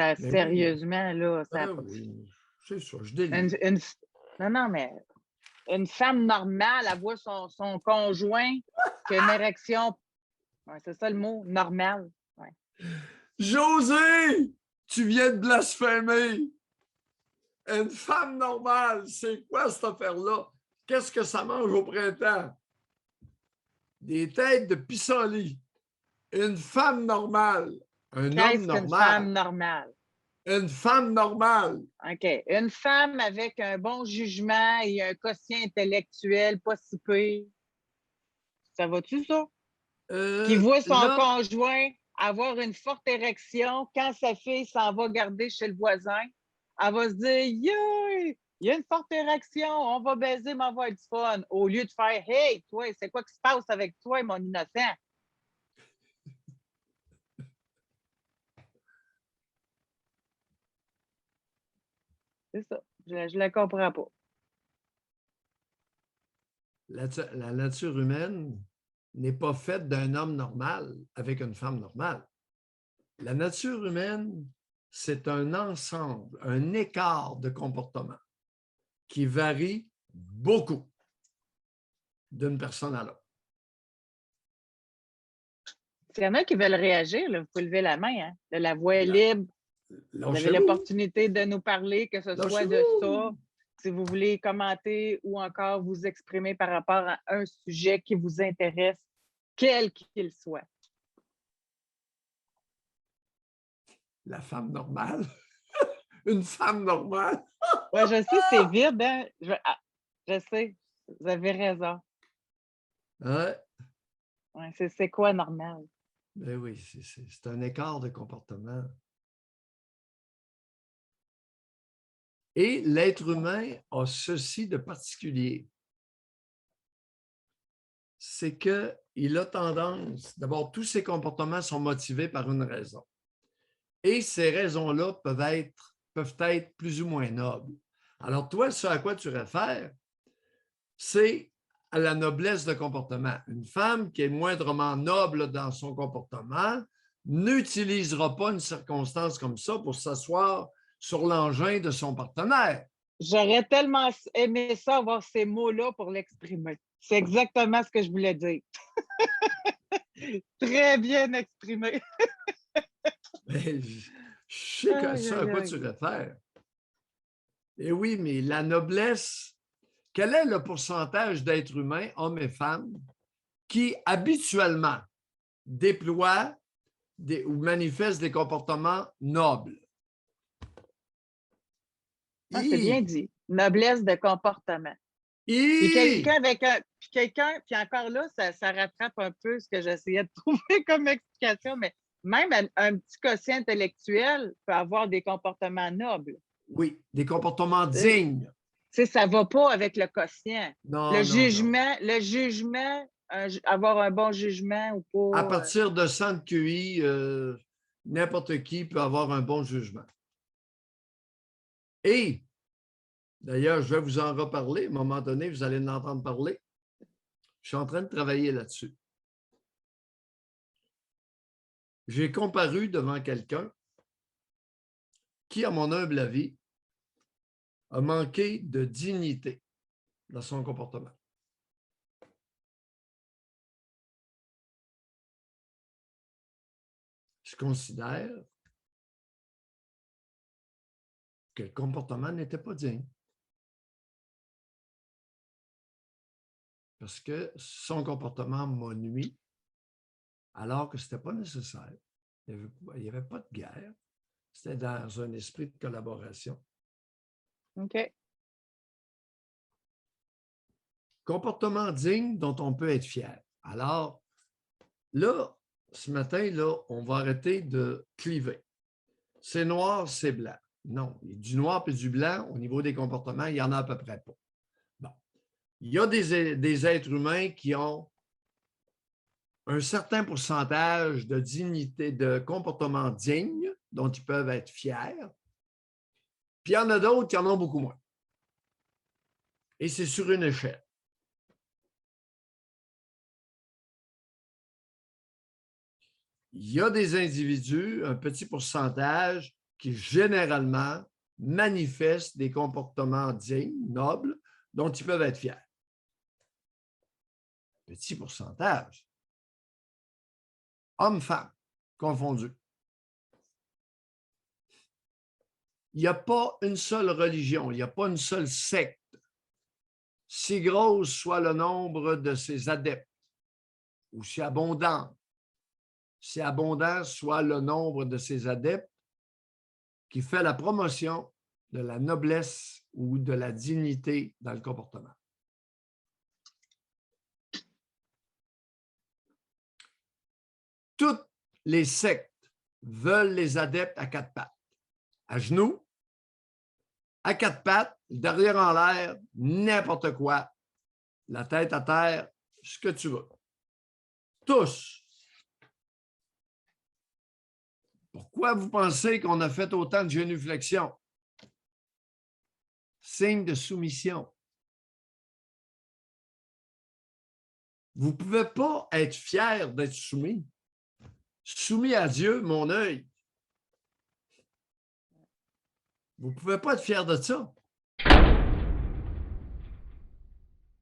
Ça, Ben oui, sérieusement, là, ça a ben pas de oui, c'est ça, je une délire. une non, non, mais une femme normale, elle voit son conjoint qui a une érection, ouais, c'est ça le mot, normal. Ouais. José, tu viens de blasphémer. Une femme normale, c'est quoi cette affaire-là? Qu'est-ce que ça mange au printemps? Des têtes de pissenlit. Une femme normale, un homme Qu'est-ce qu'une femme normal, normale? une femme normale. OK. Une femme avec un bon jugement et un quotient intellectuel pas si pire. Ça va-tu, ça? Qui voit son Là, conjoint avoir une forte érection quand sa fille s'en va garder chez le voisin. Elle va se dire, yeah, il y a une forte érection, on va baiser, mais on va avoir du fun. Au lieu de faire, hey, toi, c'est quoi qui se passe avec toi, mon innocent? C'est ça. Je ne la comprends pas. la nature humaine n'est pas faite d'un homme normal avec une femme normale. La nature humaine, c'est un ensemble, un écart de comportement qui varie beaucoup d'une personne à l'autre. S'il y en a qui veulent réagir, là, vous pouvez lever la main. Hein? La voix est libre. Vous avez Lâchez-vous, l'opportunité de nous parler, que ce soit de ça, lâchez-vous. si vous voulez commenter ou encore vous exprimer par rapport à un sujet qui vous intéresse, quel qu'il soit. La femme normale, une femme normale. Ouais, je sais, c'est vide, hein? Je sais, vous avez raison. Ouais, Ouais, c'est quoi normal? ben oui, c'est un écart de comportement. Et l'être humain a ceci de particulier, c'est qu'il a tendance, d'abord, tous ses comportements sont motivés par une raison. Et ces raisons-là peuvent être plus ou moins nobles. Alors, toi, ce à quoi tu réfères, c'est à la noblesse de comportement. Une femme qui est moindrement noble dans son comportement n'utilisera pas une circonstance comme ça pour s'asseoir sur l'engin de son partenaire. J'aurais tellement aimé ça, avoir ces mots-là pour l'exprimer. C'est exactement ce que je voulais dire. Très bien exprimé. Mais je sais que Aïe, ça à aïe, quoi tu aïe. réfères. Et oui, mais la noblesse, quel est le pourcentage d'êtres humains, hommes et femmes, qui habituellement déploient ou manifestent des comportements nobles? Ah, c'est bien dit. Noblesse de comportement. Puis Et puis encore là, ça rattrape un peu ce que j'essayais de trouver comme explication, mais même un petit quotient intellectuel peut avoir des comportements nobles. oui, des comportements dignes. Ça ne va pas avec le quotient. Non, non, non. Le jugement, avoir un bon jugement ou À pas. partir de 100 QI, n'importe qui peut avoir un bon jugement. Et, d'ailleurs, je vais vous en reparler. À un moment donné, vous allez en entendre parler. Je suis en train de travailler là-dessus. J'ai comparu devant quelqu'un qui, à mon humble avis, a manqué de dignité dans son comportement. Je considère que le comportement n'était pas digne. Parce que son comportement m'a nui alors que ce n'était pas nécessaire. Il n'y avait pas de guerre. C'était dans un esprit de collaboration. OK. Comportement digne dont on peut être fier. Alors, là, ce matin, là, on va arrêter de cliver. C'est noir, c'est blanc. Non, il y a du noir et du blanc au niveau des comportements, il n'y en a à peu près pas. Bon. Il y a des êtres humains qui ont un certain pourcentage de dignité, de comportement digne dont ils peuvent être fiers. Puis il y en a d'autres qui en ont beaucoup moins. Et c'est sur une échelle. Il y a des individus, un petit pourcentage, qui généralement manifestent des comportements dignes, nobles, dont ils peuvent être fiers. Petit pourcentage. Hommes-femmes confondus. Il n'y a pas une seule religion, il n'y a pas une seule secte, si grosse soit le nombre de ses adeptes, ou si abondant soit le nombre de ses adeptes, qui fait la promotion de la noblesse ou de la dignité dans le comportement. Toutes les sectes veulent les adeptes à quatre pattes. À genoux, à quatre pattes, le derrière en l'air, n'importe quoi, la tête à terre, ce que tu veux. Tous. Pourquoi vous pensez qu'on a fait autant de génuflexions? Signe de soumission. Vous ne pouvez pas être fier d'être soumis. Soumis à Dieu, mon œil. Vous ne pouvez pas être fier de ça.